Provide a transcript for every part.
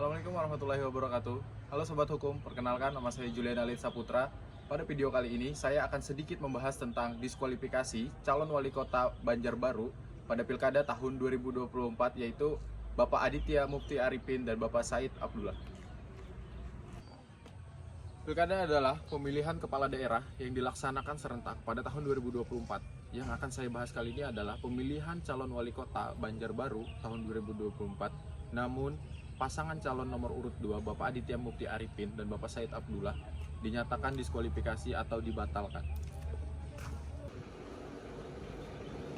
Assalamualaikum warahmatullahi wabarakatuh. Halo Sobat Hukum, perkenalkan nama saya Julian Alid Saputra. Pada video kali ini saya akan sedikit membahas tentang diskualifikasi calon wali kota Banjarbaru pada Pilkada tahun 2024, yaitu Bapak Aditya Mukti Arifin dan Bapak Said Abdullah. Pilkada adalah pemilihan kepala daerah yang dilaksanakan serentak pada tahun 2024. Yang akan saya bahas kali ini adalah pemilihan calon wali kota Banjarbaru tahun 2024. Namun, pasangan calon nomor urut 2 Bapak Aditya Mukti Arifin dan Bapak Said Abdullah dinyatakan diskualifikasi atau dibatalkan.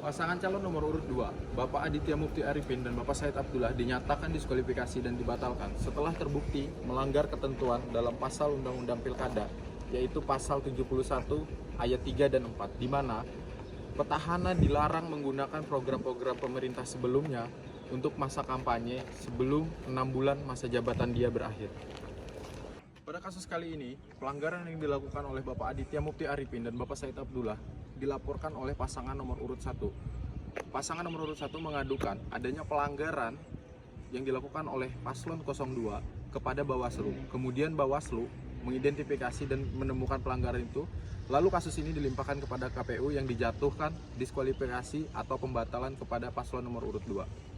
Pasangan calon nomor urut 2 Bapak Aditya Mukti Arifin dan Bapak Said Abdullah dinyatakan diskualifikasi dan dibatalkan setelah terbukti melanggar ketentuan dalam pasal Undang-Undang Pilkada, yaitu pasal 71 ayat 3 dan 4, di mana petahana dilarang menggunakan program-program pemerintah sebelumnya untuk masa kampanye sebelum 6 bulan masa jabatan dia berakhir. Pada kasus kali ini, pelanggaran yang dilakukan oleh Bapak Aditya Mukti Arifin dan Bapak Said Abdullah dilaporkan oleh pasangan nomor urut 1. Pasangan nomor urut 1 mengadukan adanya pelanggaran yang dilakukan oleh paslon 02 kepada Bawaslu. Kemudian Bawaslu mengidentifikasi dan menemukan pelanggaran itu. Lalu kasus ini dilimpahkan kepada KPU yang dijatuhkan diskualifikasi atau pembatalan kepada paslon nomor urut 2.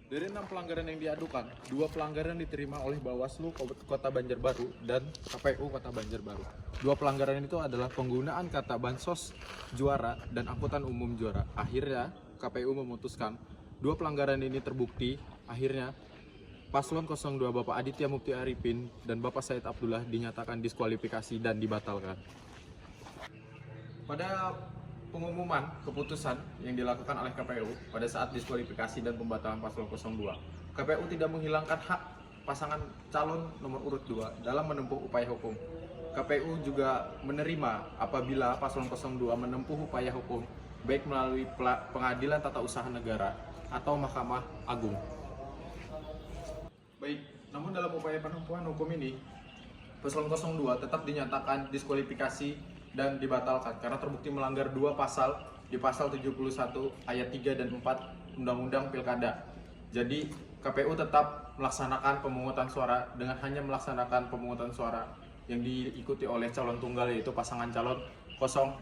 Dari 6 pelanggaran yang diadukan, 2 pelanggaran diterima oleh Bawaslu Kota Banjarbaru dan KPU Kota Banjarbaru. 2 pelanggaran itu adalah penggunaan kata bansos juara dan angkutan umum juara. Akhirnya KPU memutuskan 2 pelanggaran ini terbukti. Akhirnya Paslon 02 Bapak Aditya Mukti Arifin dan Bapak Said Abdullah dinyatakan diskualifikasi dan dibatalkan. Pada pengumuman keputusan yang dilakukan oleh KPU pada saat diskualifikasi dan pembatalan Paslon 02, KPU tidak menghilangkan hak pasangan calon nomor urut 2 dalam menempuh upaya hukum. KPU juga menerima apabila Paslon 02 menempuh upaya hukum baik melalui Pengadilan Tata Usaha Negara atau Mahkamah Agung. Baik, namun dalam upaya penempuhan hukum ini, Paslon 02 tetap dinyatakan diskualifikasi dan dibatalkan karena terbukti melanggar 2 pasal di pasal 71 ayat 3 dan 4 Undang-Undang Pilkada. Jadi KPU tetap melaksanakan pemungutan suara dengan hanya melaksanakan pemungutan suara yang diikuti oleh calon tunggal, yaitu pasangan calon 01.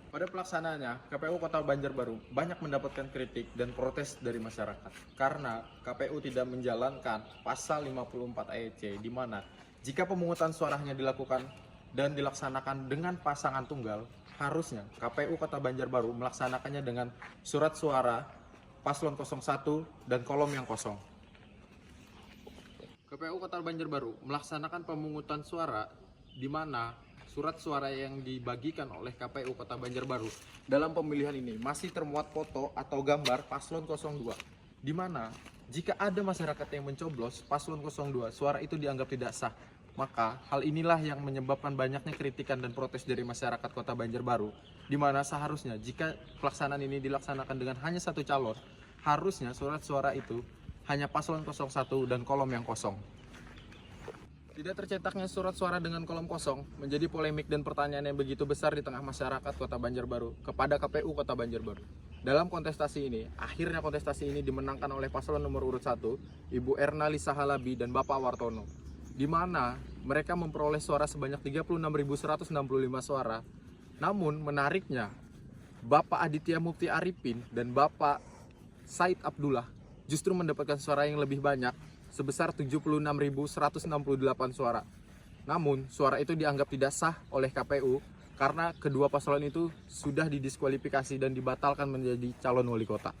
Pada pelaksanaannya, KPU Kota Banjarbaru banyak mendapatkan kritik dan protes dari masyarakat karena KPU tidak menjalankan pasal 54 ayat C, di mana jika pemungutan suara hanya dilakukan dan dilaksanakan dengan pasangan tunggal, harusnya KPU Kota Banjarbaru melaksanakannya dengan surat suara paslon 01 dan kolom yang kosong. KPU Kota Banjarbaru melaksanakan pemungutan suara di mana surat suara yang dibagikan oleh KPU Kota Banjarbaru dalam pemilihan ini masih termuat foto atau gambar paslon 02, di mana jika ada masyarakat yang mencoblos paslon 02, suara itu dianggap tidak sah. Maka hal inilah yang menyebabkan banyaknya kritikan dan protes dari masyarakat Kota Banjarbaru, di mana seharusnya jika pelaksanaan ini dilaksanakan dengan hanya 1 calon, harusnya surat suara itu hanya paslon 01 dan kolom yang kosong. Tidak tercetaknya surat suara dengan kolom kosong menjadi polemik dan pertanyaan yang begitu besar di tengah masyarakat Kota Banjarbaru kepada KPU Kota Banjarbaru. Dalam kontestasi ini, akhirnya kontestasi ini dimenangkan oleh paslon nomor urut 1, Ibu Erna Lisa Halabi dan Bapak Wartono, di mana mereka memperoleh suara sebanyak 36.165 suara. Namun menariknya, Bapak Aditya Mukti Arifin dan Bapak Said Abdullah justru mendapatkan suara yang lebih banyak sebesar 76.168 suara. Namun, suara itu dianggap tidak sah oleh KPU karena kedua paslon itu sudah didiskualifikasi dan dibatalkan menjadi calon wali kota.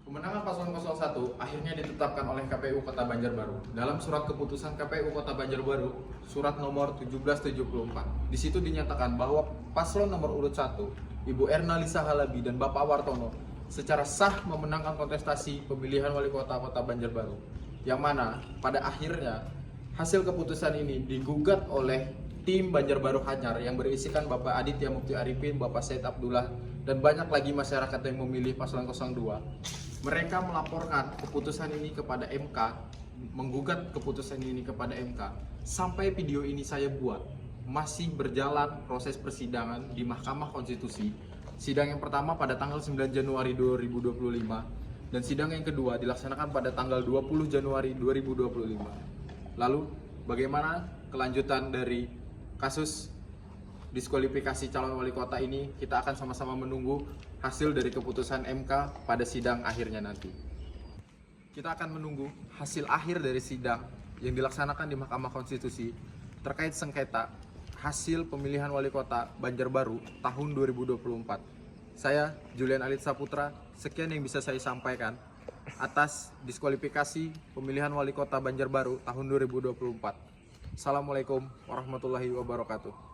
Kemenangan paslon 01 akhirnya ditetapkan oleh KPU Kota Banjarbaru dalam surat keputusan KPU Kota Banjarbaru surat nomor 1774. Di situ dinyatakan bahwa paslon nomor urut 1, Ibu Erna Lisa Halabi dan Bapak Wartono secara sah memenangkan kontestasi pemilihan wali kota Kota Banjarbaru, yang mana pada akhirnya hasil keputusan ini digugat oleh tim Banjarbaru Hanyar yang berisikan Bapak Aditya Mukti Arifin, Bapak Said Abdullah, dan banyak lagi masyarakat yang memilih paslon 02. Mereka melaporkan keputusan ini kepada MK, menggugat keputusan ini kepada MK. Sampai video ini saya buat, masih berjalan proses persidangan di Mahkamah Konstitusi. Sidang yang pertama pada tanggal 9 Januari 2025 dan sidang yang kedua dilaksanakan pada tanggal 20 Januari 2025. Lalu, bagaimana kelanjutan dari kasus diskualifikasi calon wali kota ini? Kita akan sama-sama menunggu hasil dari keputusan MK pada sidang akhirnya nanti. Kita akan menunggu hasil akhir dari sidang yang dilaksanakan di Mahkamah Konstitusi terkait sengketa hasil pemilihan wali kota Banjarbaru tahun 2024. Saya, Julian Alit Saputra, sekian yang bisa saya sampaikan atas diskualifikasi pemilihan wali kota Banjarbaru tahun 2024. Assalamualaikum warahmatullahi wabarakatuh.